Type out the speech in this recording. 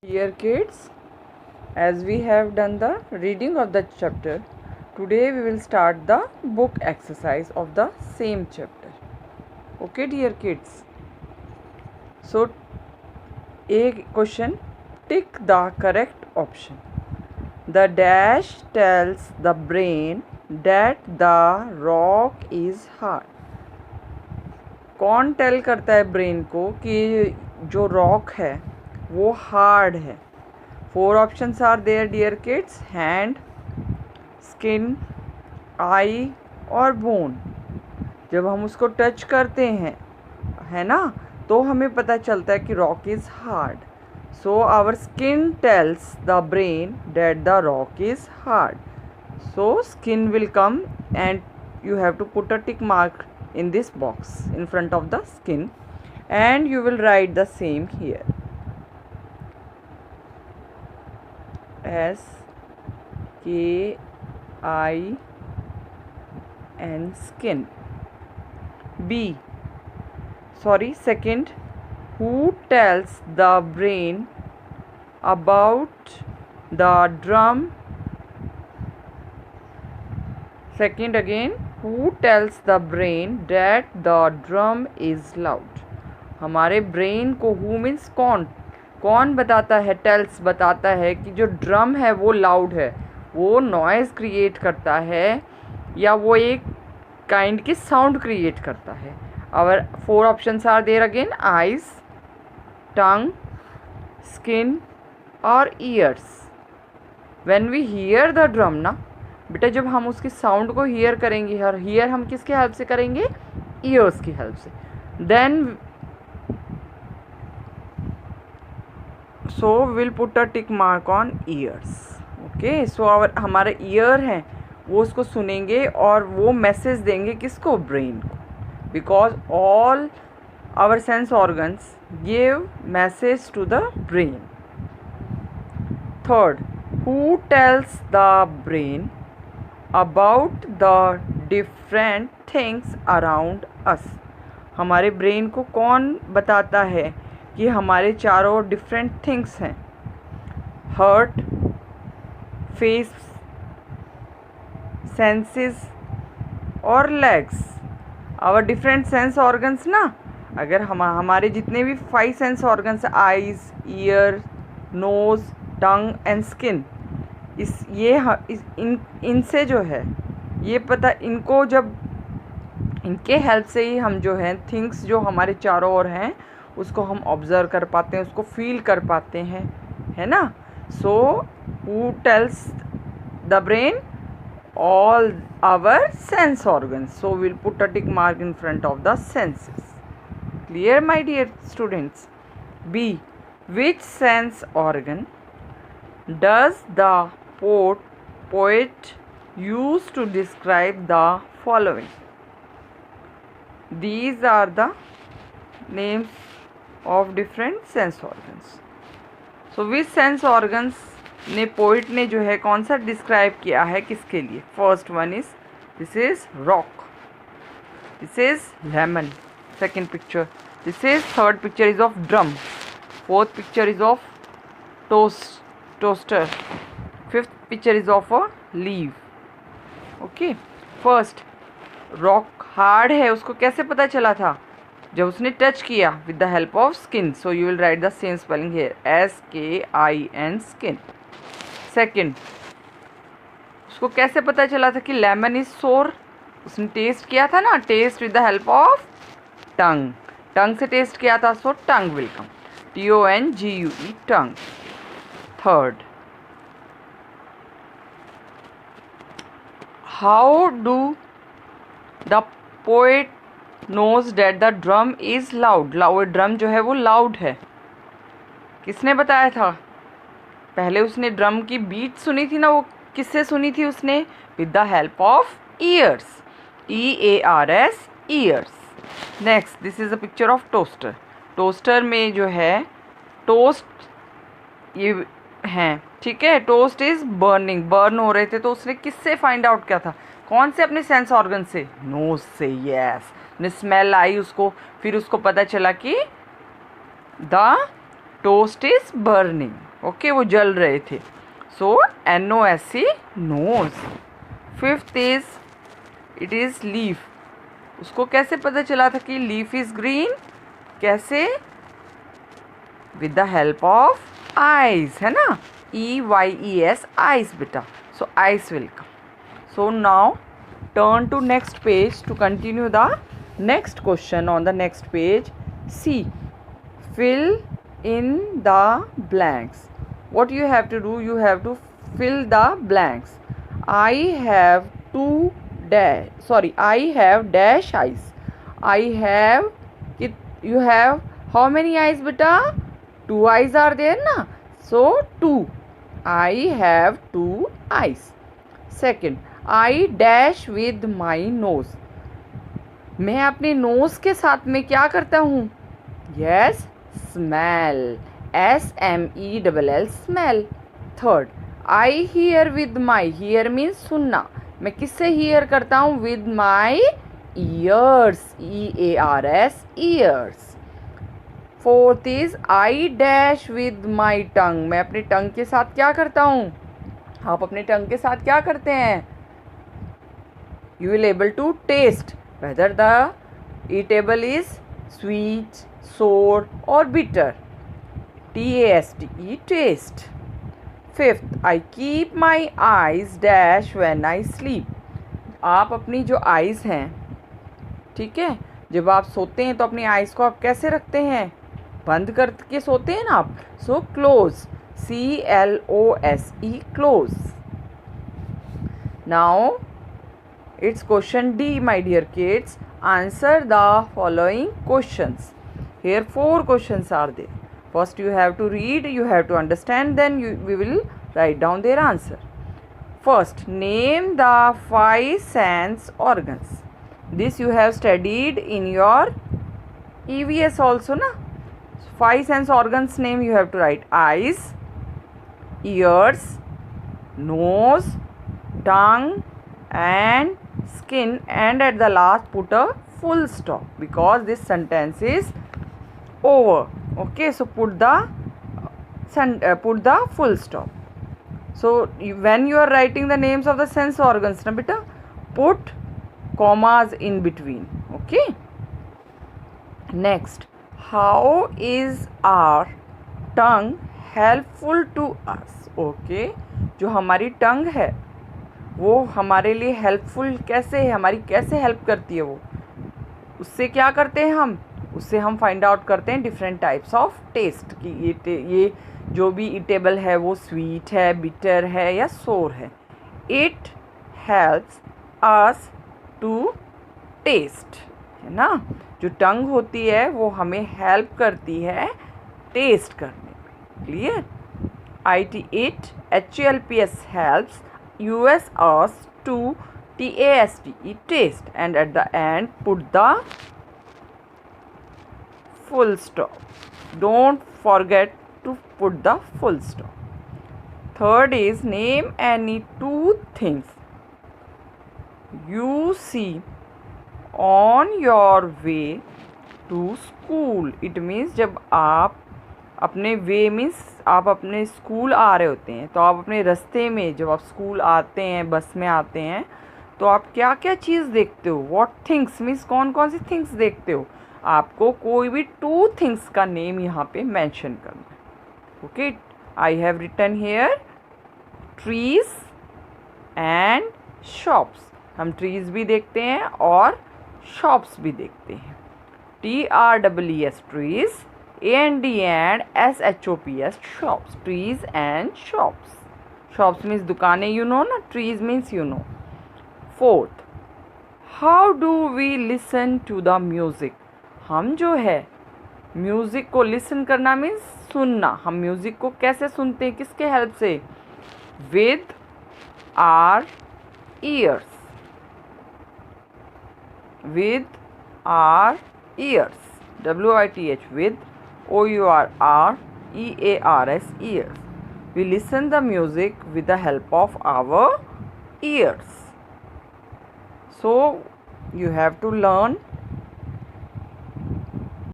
Dear kids, as we have done the reading of the chapter, today we will start the book exercise of the same chapter. Okay, dear kids. So, a question, tick the correct option. The dash tells the brain that the rock is hard. कौन tell करता है brain को कि जो rock है वो hard है? 4 options are there, dear kids: hand, skin, eye और bone. जब हम उसको टच करते हैं, है ना, तो हमें पता चलता है कि rock is hard. So our skin tells the brain that the rock is hard. So skin will come and you have to put a tick mark in this box in front of the skin and you will write the same here. S-K-I-N, skin. Second, who tells the brain about the drum? Second again, who tells the brain that the drum is loud? हमारे brain को who means कौन बताता है? Tales बताता है कि जो drum है वो लाउड है, वो नॉइज़ क्रिएट करता है या वो एक काइंड की साउंड क्रिएट करता है. Our 4 options are there again: eyes, tongue, skin और ears. When we hear the drum ना बेटा, जब हम उसकी साउंड को हियर करेंगे, और हियर हम किसके हेल्प से करेंगे? ईयर्स की हेल्प से. Then so we'll put a tick mark on ears. Okay, so हमारे ईयर हैं वो उसको सुनेंगे और वो मैसेज देंगे किसको? ब्रेन को. Because all our sense organs give message to the brain. Third, who tells the brain about the different things around us? हमारे ब्रेन को कौन बताता है कि हमारे चारों डिफरेंट थिंग्स हैं? हर्ट, फेस, सेंसेस और legs. Our different sense organs ना, अगर हमारे जितने भी 5 sense organs, eyes, ear, nose, tongue and skin, इनसे जो है ये पता, इनको जब इनके हेल्प से ही हम जो है थिंग्स जो हमारे चारों ओर हैं उसको हम ऑब्जर्व कर पाते हैं, उसको फील कर पाते हैं, है ना. So who tells the brain? All our sense organs. So will put a tick mark in front of the senses. Clear my dear students? B, which sense organ does the poet use to describe the following? These are the names of different sense organs. So which sense organs ने poet ने जो है कौन सा describe किया है किसके लिए? First one is, this is rock, this is lemon. Second picture, this is, third picture is of drum, fourth picture is of toaster, fifth picture is of a leave. Okay, first rock hard है, उसको कैसे पता चला था? जब उसने touch किया with the help of skin. So you will write the same spelling here, SKIN, skin. Second, उसको कैसे पता चला था कि लेमन इज सोर? उसने टेस्ट किया था ना, test with the help of tongue, tongue से टेस्ट किया था, so tongue will come, TONGUE, tongue. Third, how do the poet knows that the drum is loud? Drum जो है वो लाउड है. किसने बताया था? पहले उसने ड्रम की बीट सुनी थी ना, वो किससे सुनी थी उसने? With the help of years, EARS, years. Next, this is a picture of toaster. Toaster में जो है टोस्ट ये हैं, ठीक है. टोस्ट इज बर्न हो रहे थे, तो उसने किससे फाइंड आउट किया था? कौन से? अपने सेंस ऑर्गन से, नोज से. यस, ने स्मेल आई उसको, फिर उसको पता चला कि the toast is burning. Okay, वो जल रहे थे। So NOSE, nose. Fifth is it is leaf. उसको कैसे पता चला था कि लीफ इज़ ग्रीन? कैसे? With the help of eyes, है ना, EYES, आइज बेटा। So eyes will come. So now turn to next page to continue the next question on the next page. C, fill in the blanks. What you have to do? You have to fill the blanks. I have I have dash eyes. I have, you have how many eyes beta? 2 eyes are there na, so 2. I have 2 eyes. Second, I dash with my nose. मैं अपने knows के साथ में क्या करता हूँ? Yes, smell. SMELL, smell. Third, I hear with my, hear means सुनना. मैं किससे hear करता हूँ? With my ears. EARS, ears. Fourth is I dash with my tongue. मैं अपने टंग के साथ क्या करता हूँ? आप अपने टंग के साथ क्या करते हैं? You will able to taste whether the eatable is sweet, sour or bitter. TASTE, taste. Fifth, I keep my eyes dash when I sleep. आप अपनी जो eyes हैं, ठीक है, जब आप सोते हैं तो अपनी eyes को आप कैसे रखते हैं? बंद करके सोते हैं ना आप। So close, CLOSE, close. Now it's question D, my dear kids. Answer the following questions. Here 4 questions are there. First you have to read, you have to understand, then we will write down their answer. First, name the 5 sense organs. This you have studied in your EVS also na. 5 sense organs name you have to write: eyes, ears, nose, tongue and skin, and at the last put a full stop because this sentence is over. Okay, so put the full stop. So when you are writing the names of the sense organs na beta, put commas in between. Okay, next, how is our tongue helpful to us? Okay, जो हमारी टंग है वो हमारे लिए helpful कैसे है? हमारी कैसे हेल्प करती है वो? उससे क्या करते हैं हम? उससे हम फाइंड आउट करते हैं डिफरेंट टाइप्स ऑफ टेस्ट कि ये जो भी ईटेबल है वो स्वीट है, बिटर है या सोर है. It helps us to taste, है ना. जो टंग होती है वो हमें हेल्प करती है टेस्ट करने में. Clear? IT, HELPS helps us to TASTE, taste, and at the end put the full stop. Don't forget to put the full stop. Third is name any 2 things you see on your way to school. It means जब आप अपने वे means आप अपने school आ रहे होते हैं तो आप अपने रास्ते में जब आप स्कूल आते हैं, बस में आते हैं, तो आप क्या क्या चीज़ देखते हो? व्हाट थिंग्स मीन्स कौन कौन सी थिंग्स देखते हो? आपको कोई भी 2 थिंग्स का नेम यहाँ पे मेंशन करना है. Okay, I have written here trees and shops. हम ट्रीज भी देखते हैं और शॉप्स भी देखते हैं. TREES, trees. AND and SHOPS, shops. Trees and shops. Shops means दुकानें, you know ना. Trees means you know. Fourth, how do we listen to the music? हम जो है म्यूज़िक को लिसन करना मीन्स सुनना. हम म्यूज़िक को कैसे सुनते हैं? किसके हेल्प से? With our ears. With our ears. WITH, with OUREARS, ears. We listen the music with the help of our ears. So you have to learn